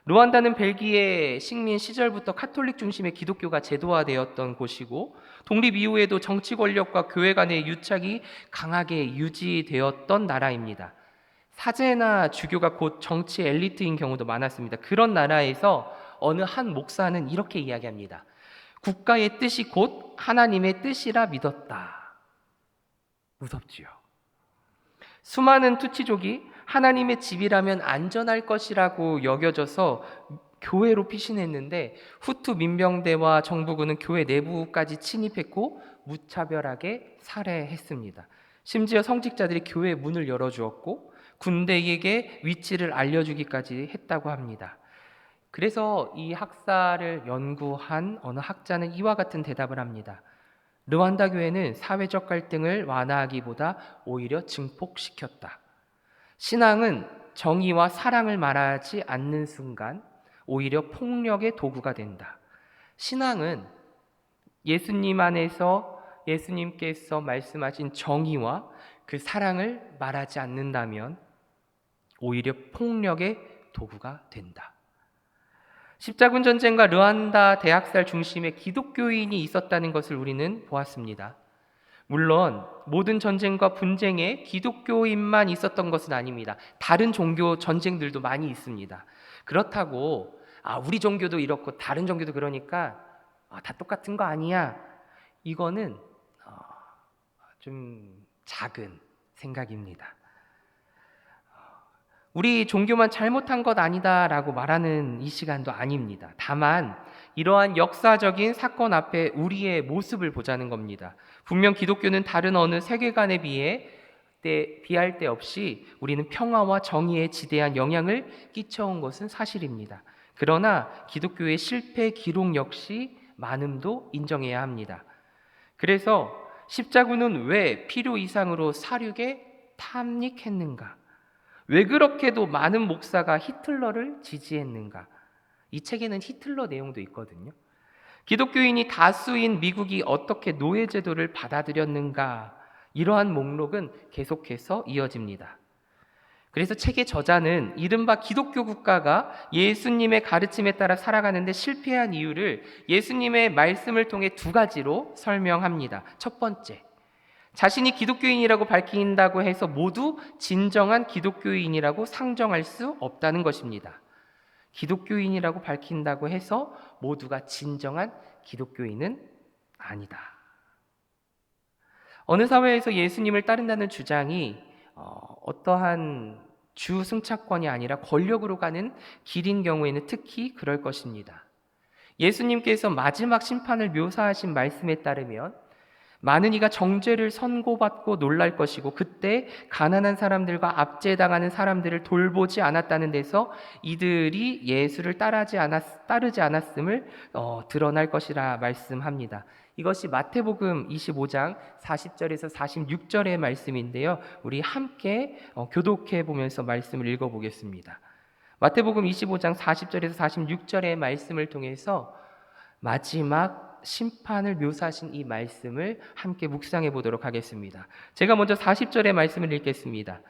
루안다는 벨기에 식민 시절부터 카톨릭 중심의 기독교가 제도화되었던 곳이고, 독립 이후에도 정치 권력과 교회 간의 유착이 강하게 유지되었던 나라입니다. 사제나 주교가 곧 정치 엘리트인 경우도 많았습니다. 그런 나라에서 어느 한 목사는 이렇게 이야기합니다. 국가의 뜻이 곧 하나님의 뜻이라 믿었다. 무섭지요. 수많은 투치족이 하나님의 집이라면 안전할 것이라고 여겨져서 교회로 피신했는데, 후투 민병대와 정부군은 교회 내부까지 침입했고 무차별하게 살해했습니다. 심지어 성직자들이 교회 문을 열어주었고 군대에게 위치를 알려주기까지 했다고 합니다. 그래서 이 학살을 연구한 어느 학자는 이와 같은 대답을 합니다. 르완다 교회는 사회적 갈등을 완화하기보다 오히려 증폭시켰다. 신앙은 정의와 사랑을 말하지 않는 순간 오히려 폭력의 도구가 된다. 신앙은 예수님 안에서 예수님께서 말씀하신 정의와 그 사랑을 말하지 않는다면 오히려 폭력의 도구가 된다. 십자군 전쟁과 르완다 대학살 중심에 기독교인이 있었다는 것을 우리는 보았습니다. 물론 모든 전쟁과 분쟁에 기독교인만 있었던 것은 아닙니다. 다른 종교 전쟁들도 많이 있습니다. 그렇다고 우리 종교도 이렇고 다른 종교도 그러니까 다 똑같은 거 아니야, 이거는 좀 작은 생각입니다. 우리 종교만 잘못한 것 아니다라고 말하는 이 시간도 아닙니다. 다만 이러한 역사적인 사건 앞에 우리의 모습을 보자는 겁니다. 분명 기독교는 다른 어느 세계관에 비할 데 없이 우리는 평화와 정의에 지대한 영향을 끼쳐온 것은 사실입니다. 그러나 기독교의 실패 기록 역시 많음도 인정해야 합니다. 그래서 십자군은 왜 필요 이상으로 사륙에 탐닉했는가? 왜 그렇게도 많은 목사가 히틀러를 지지했는가? 이 책에는 히틀러 내용도 있거든요. 기독교인이 다수인 미국이 어떻게 노예제도를 받아들였는가? 이러한 목록은 계속해서 이어집니다. 그래서 책의 저자는 이른바 기독교 국가가 예수님의 가르침에 따라 살아가는데 실패한 이유를 예수님의 말씀을 통해 두 가지로 설명합니다. 첫 번째, 자신이 기독교인이라고 밝힌다고 해서 모두 진정한 기독교인이라고 상정할 수 없다는 것입니다. 기독교인이라고 밝힌다고 해서 모두가 진정한 기독교인은 아니다. 어느 사회에서 예수님을 따른다는 주장이 어떠한 주 승차권이 아니라 권력으로 가는 길인 경우에는 특히 그럴 것입니다. 예수님께서 마지막 심판을 묘사하신 말씀에 따르면 많은 이가 정죄를 선고받고 놀랄 것이고 그때 가난한 사람들과 압제당하는 사람들을 돌보지 않았다는 데서 이들이 예수를 따르지 않았음을 드러날 것이라 말씀합니다. 이것이 마태복음 25장 40절에서 46절의 말씀인데요. 우리 함께 교독해 보면서 말씀을 읽어보겠습니다. 마태복음 25장 40절에서 46절의 말씀을 통해서 마지막 심판을 묘사하신 이 말씀을 함께 묵상해 보도록 하겠습니다. 제가 먼저 40절의 말씀을 읽겠습니다.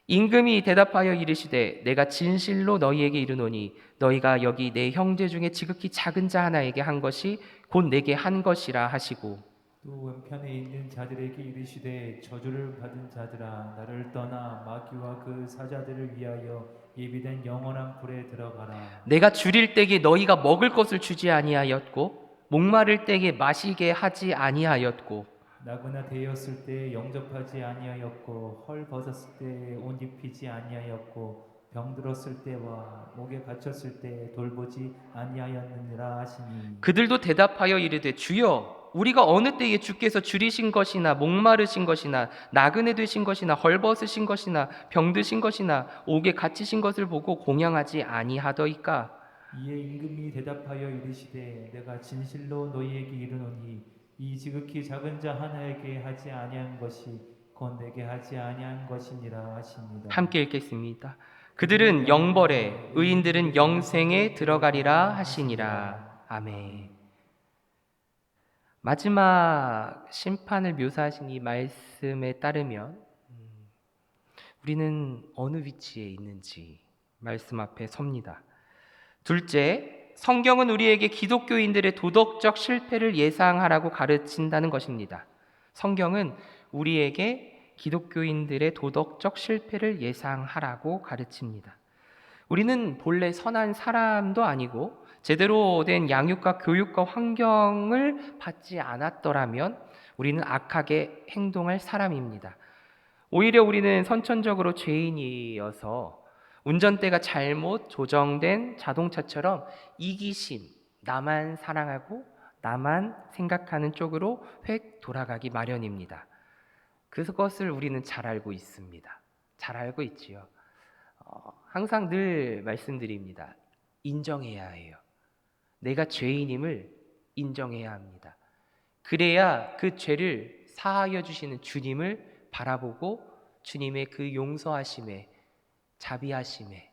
임금이 대답하여 이르시되 내가 진실로 너희에게 이르노니 너희가 여기 내 형제 중에 지극히 작은 자 하나에게 한 것이 곧 내게 한 것이라 하시고 또 왼편에 있는 자들에게 이르시되 저주를 받은 자들아 나를 떠나 마귀와 그 사자들을 위하여 예비된 영원한 불에 들어가라. 내가 줄일 때에 너희가 먹을 것을 주지 아니하였고 목마를 때에 마시게 하지 아니하였고 나그나 되었을 때 영접하지 아니하였고 헐 벗었을 때 옷 입히지 아니하였고 병들었을 때와 목에 갇혔을 때 돌보지 아니하였느니라 하시니 그들도 대답하여 이르되 주여 우리가 어느 때에 주께서 줄이신 것이나 목마르신 것이나 나그네 되신 것이나 헐벗으신 것이나 병드신 것이나 옥에 갇히신 것을 보고 공양하지 아니하더이까. 이에 임금이 대답하여 이르시되 내가 진실로 너희에게 이르노니 이 지극히 작은 자 하나에게 하지 아니한 것이 곧 내게 하지 아니한 것이니라 하십니다. 함께 읽겠습니다. 그들은 영벌에 의인들은 영생에 들어가리라 하시니라. 아멘. 마지막 심판을 묘사하신 이 말씀에 따르면 우리는 어느 위치에 있는지 말씀 앞에 섭니다. 둘째, 성경은 우리에게 기독교인들의 도덕적 실패를 예상하라고 가르친다는 것입니다. 성경은 우리에게 기독교인들의 도덕적 실패를 예상하라고 가르칩니다. 우리는 본래 선한 사람도 아니고 제대로 된 양육과 교육과 환경을 받지 않았더라면 우리는 악하게 행동할 사람입니다. 오히려 우리는 선천적으로 죄인이어서 운전대가 잘못 조정된 자동차처럼 이기심, 나만 사랑하고 나만 생각하는 쪽으로 획 돌아가기 마련입니다. 그것을 우리는 잘 알고 있습니다. 잘 알고 있지요. 항상 늘 말씀드립니다. 인정해야 해요. 내가 죄인임을 인정해야 합니다. 그래야 그 죄를 사하여 주시는 주님을 바라보고 주님의 그 용서하심에 자비하심에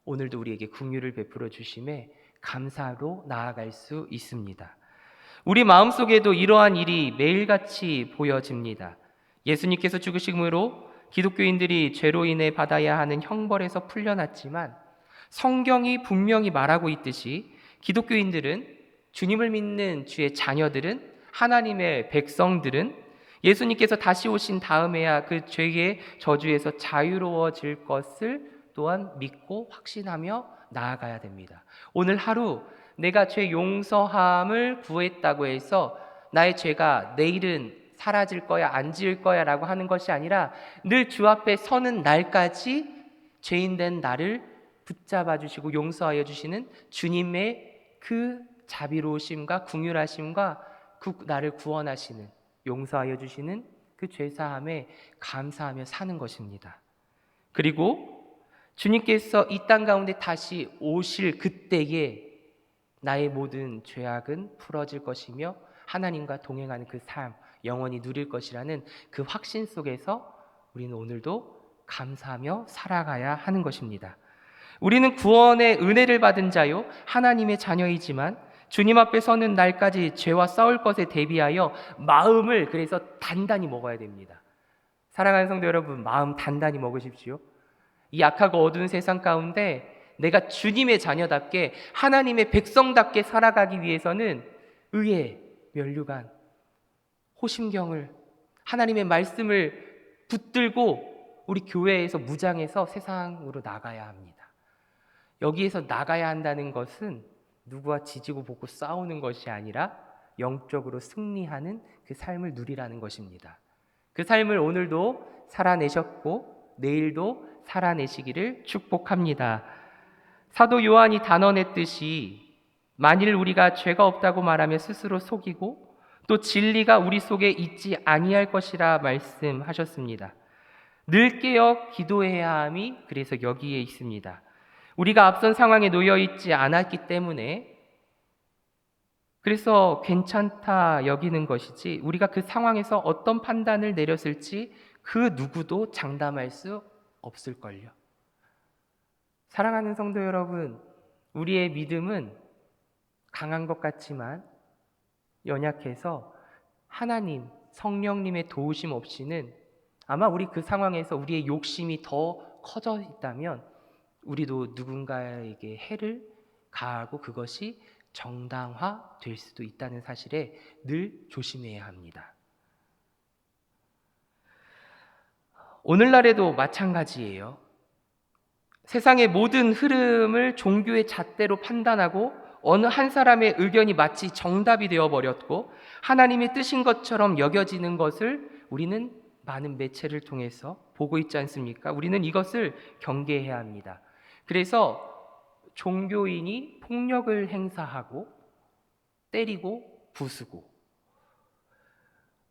오늘도 우리에게 긍휼을 베풀어 주심에 감사로 나아갈 수 있습니다. 우리 마음속에도 이러한 일이 매일같이 보여집니다. 예수님께서 죽으심으로 기독교인들이 죄로 인해 받아야 하는 형벌에서 풀려났지만 성경이 분명히 말하고 있듯이 기독교인들은 주님을 믿는 주의 자녀들은 하나님의 백성들은 예수님께서 다시 오신 다음에야 그 죄의 저주에서 자유로워질 것을 또한 믿고 확신하며 나아가야 됩니다. 오늘 하루 내가 죄 용서함을 구했다고 해서 나의 죄가 내일은 사라질 거야 안 지을 거야 라고 하는 것이 아니라 늘 주 앞에 서는 날까지 죄인된 나를 붙잡아 주시고 용서하여 주시는 주님의 그 자비로우심과 긍휼하심과 나를 구원하시는 용서하여 주시는 그 죄사함에 감사하며 사는 것입니다. 그리고 주님께서 이 땅 가운데 다시 오실 그때에 나의 모든 죄악은 풀어질 것이며 하나님과 동행하는 그 삶 영원히 누릴 것이라는 그 확신 속에서 우리는 오늘도 감사하며 살아가야 하는 것입니다. 우리는 구원의 은혜를 받은 자요 하나님의 자녀이지만 주님 앞에 서는 날까지 죄와 싸울 것에 대비하여 마음을 그래서 단단히 먹어야 됩니다. 사랑하는 성도 여러분, 마음 단단히 먹으십시오. 이 악하고 어두운 세상 가운데 내가 주님의 자녀답게 하나님의 백성답게 살아가기 위해서는 의에 면류관, 호심경을 하나님의 말씀을 붙들고 우리 교회에서 무장해서 세상으로 나가야 합니다. 여기에서 나가야 한다는 것은 누구와 지지고 볶고 싸우는 것이 아니라 영적으로 승리하는 그 삶을 누리라는 것입니다. 그 삶을 오늘도 살아내셨고 내일도 살아내시기를 축복합니다. 사도 요한이 단언했듯이 만일 우리가 죄가 없다고 말하며 스스로 속이고 또 진리가 우리 속에 있지 아니할 것이라 말씀하셨습니다. 늘 깨어 기도해야 함이 그래서 여기에 있습니다. 우리가 앞선 상황에 놓여 있지 않았기 때문에 그래서 괜찮다 여기는 것이지 우리가 그 상황에서 어떤 판단을 내렸을지 그 누구도 장담할 수 없을걸요. 사랑하는 성도 여러분, 우리의 믿음은 강한 것 같지만 연약해서 하나님, 성령님의 도우심 없이는 아마 우리 그 상황에서 우리의 욕심이 더 커져 있다면 우리도 누군가에게 해를 가하고 그것이 정당화될 수도 있다는 사실에 늘 조심해야 합니다. 오늘날에도 마찬가지예요. 세상의 모든 흐름을 종교의 잣대로 판단하고 어느 한 사람의 의견이 마치 정답이 되어버렸고 하나님의 뜻인 것처럼 여겨지는 것을 우리는 많은 매체를 통해서 보고 있지 않습니까? 우리는 이것을 경계해야 합니다. 그래서 종교인이 폭력을 행사하고 때리고 부수고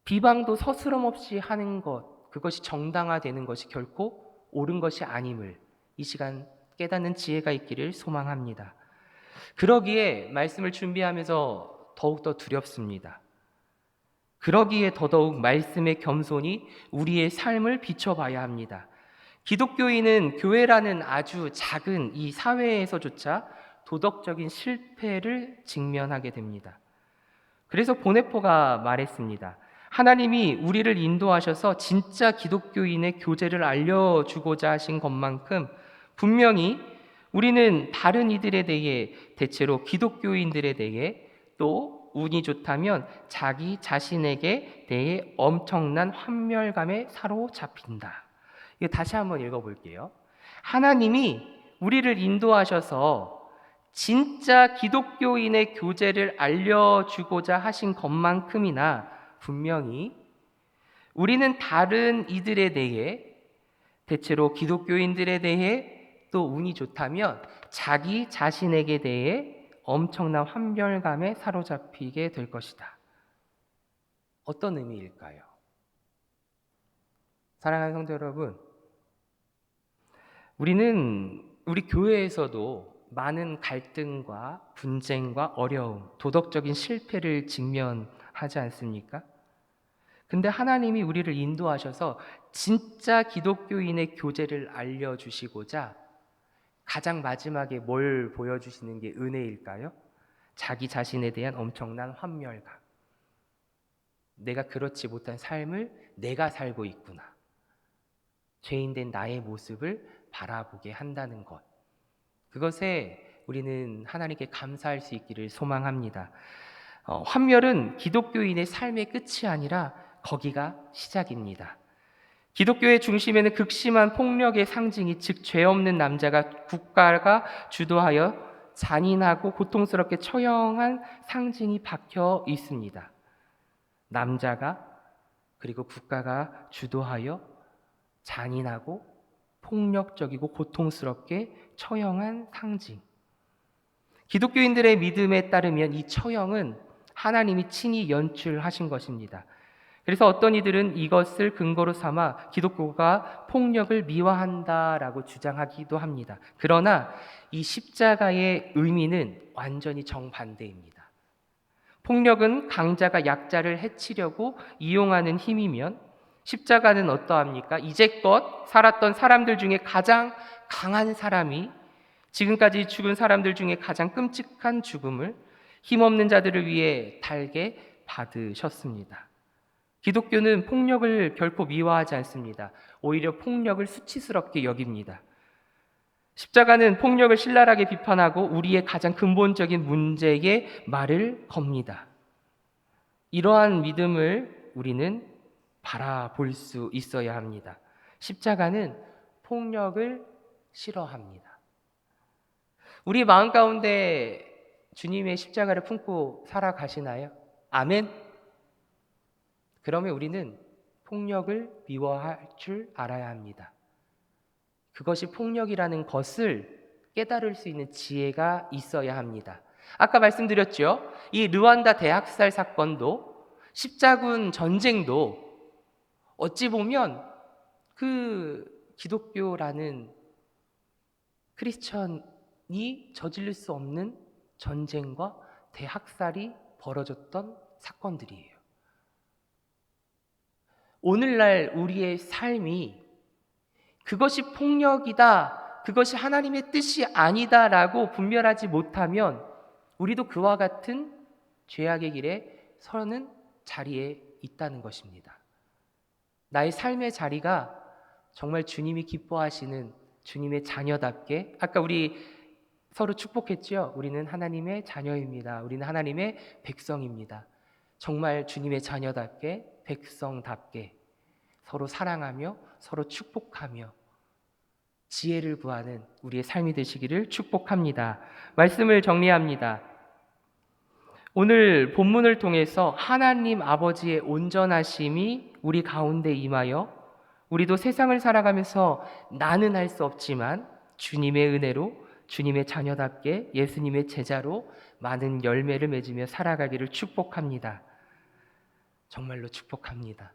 비방도 서스럼 없이 하는 것, 그것이 정당화되는 것이 결코 옳은 것이 아님을 이 시간 깨닫는 지혜가 있기를 소망합니다. 그러기에 말씀을 준비하면서 더욱더 두렵습니다. 그러기에 더더욱 말씀의 겸손이 우리의 삶을 비춰봐야 합니다. 기독교인은 교회라는 아주 작은 이 사회에서조차 도덕적인 실패를 직면하게 됩니다. 그래서 보네포가 말했습니다. 하나님이 우리를 인도하셔서 진짜 기독교인의 교제를 알려주고자 하신 것만큼 분명히 우리는 다른 이들에 대해, 대체로 기독교인들에 대해 또 운이 좋다면 자기 자신에게 대해 엄청난 환멸감에 사로잡힌다. 이거 다시 한번 읽어볼게요. 하나님이 우리를 인도하셔서 진짜 기독교인의 교제를 알려주고자 하신 것만큼이나 분명히 우리는 다른 이들에 대해, 대체로 기독교인들에 대해 또 운이 좋다면 자기 자신에게 대해 엄청난 환멸감에 사로잡히게 될 것이다. 어떤 의미일까요? 사랑하는 성도 여러분, 우리는 우리 교회에서도 많은 갈등과 분쟁과 어려움, 도덕적인 실패를 직면하지 않습니까? 근데 하나님이 우리를 인도하셔서 진짜 기독교인의 교제를 알려주시고자 가장 마지막에 뭘 보여주시는 게 은혜일까요? 자기 자신에 대한 엄청난 환멸감. 내가 그렇지 못한 삶을 내가 살고 있구나. 죄인된 나의 모습을 바라보게 한다는 것. 그것에 우리는 하나님께 감사할 수 있기를 소망합니다. 환멸은 기독교인의 삶의 끝이 아니라 거기가 시작입니다. 기독교의 중심에는 극심한 폭력의 상징이, 즉 죄 없는 남자가 국가가 주도하여 잔인하고 고통스럽게 처형한 상징이 박혀 있습니다. 남자가 그리고 국가가 주도하여 잔인하고 폭력적이고 고통스럽게 처형한 상징. 기독교인들의 믿음에 따르면 이 처형은 하나님이 친히 연출하신 것입니다. 그래서 어떤 이들은 이것을 근거로 삼아 기독교가 폭력을 미화한다라고 주장하기도 합니다. 그러나 이 십자가의 의미는 완전히 정반대입니다. 폭력은 강자가 약자를 해치려고 이용하는 힘이면 십자가는 어떠합니까? 이제껏 살았던 사람들 중에 가장 강한 사람이 지금까지 죽은 사람들 중에 가장 끔찍한 죽음을 힘없는 자들을 위해 달게 받으셨습니다. 기독교는 폭력을 결코 미화하지 않습니다. 오히려 폭력을 수치스럽게 여깁니다. 십자가는 폭력을 신랄하게 비판하고 우리의 가장 근본적인 문제에 말을 겁니다. 이러한 믿음을 우리는 바라볼 수 있어야 합니다. 십자가는 폭력을 싫어합니다. 우리 마음 가운데 주님의 십자가를 품고 살아가시나요? 아멘. 그러면 우리는 폭력을 미워할 줄 알아야 합니다. 그것이 폭력이라는 것을 깨달을 수 있는 지혜가 있어야 합니다. 아까 말씀드렸죠. 이 르완다 대학살 사건도 십자군 전쟁도 어찌 보면 그 기독교라는 크리스천이 저지를 수 없는 전쟁과 대학살이 벌어졌던 사건들이에요. 오늘날 우리의 삶이 그것이 폭력이다, 그것이 하나님의 뜻이 아니다라고 분별하지 못하면 우리도 그와 같은 죄악의 길에 서는 자리에 있다는 것입니다. 나의 삶의 자리가 정말 주님이 기뻐하시는 주님의 자녀답게, 아까 우리 서로 축복했죠. 우리는 하나님의 자녀입니다. 우리는 하나님의 백성입니다. 정말 주님의 자녀답게, 백성답게 서로 사랑하며 서로 축복하며 지혜를 구하는 우리의 삶이 되시기를 축복합니다. 말씀을 정리합니다. 오늘 본문을 통해서 하나님 아버지의 온전하심이 우리 가운데 임하여 우리도 세상을 살아가면서 나는 할 수 없지만 주님의 은혜로 주님의 자녀답게 예수님의 제자로 많은 열매를 맺으며 살아가기를 축복합니다. 정말로 축복합니다.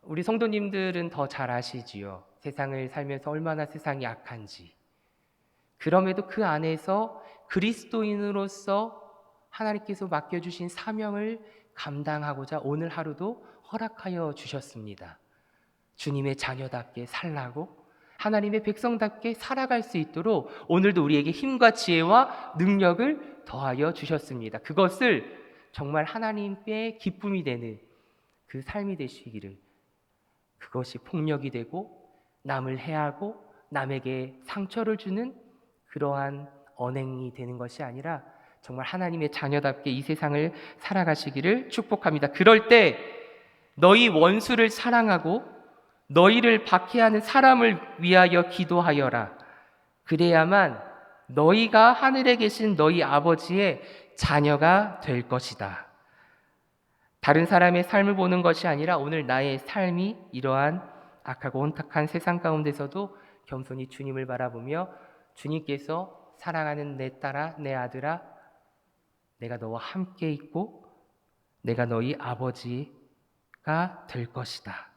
우리 성도님들은 더 잘 아시지요. 세상을 살면서 얼마나 세상이 악한지. 그럼에도 그 안에서 그리스도인으로서 하나님께서 맡겨주신 사명을 감당하고자 오늘 하루도 허락하여 주셨습니다. 주님의 자녀답게 살라고 하나님의 백성답게 살아갈 수 있도록 오늘도 우리에게 힘과 지혜와 능력을 더하여 주셨습니다. 그것을 정말 하나님께 기쁨이 되는 그 삶이 되시기를, 그것이 폭력이 되고 남을 해하고 남에게 상처를 주는 그러한 언행이 되는 것이 아니라 정말 하나님의 자녀답게 이 세상을 살아가시기를 축복합니다. 그럴 때 너희 원수를 사랑하고 너희를 박해하는 사람을 위하여 기도하여라. 그래야만 너희가 하늘에 계신 너희 아버지의 자녀가 될 것이다. 다른 사람의 삶을 보는 것이 아니라 오늘 나의 삶이 이러한 악하고 혼탁한 세상 가운데서도 겸손히 주님을 바라보며 주님께서 사랑하는 내 딸아, 내 아들아, 내가 너와 함께 있고 내가 너희 아버지가 될 것이다.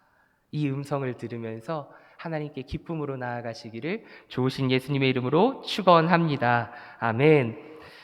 이 음성을 들으면서 하나님께 기쁨으로 나아가시기를 좋으신 예수님의 이름으로 축원합니다. 아멘.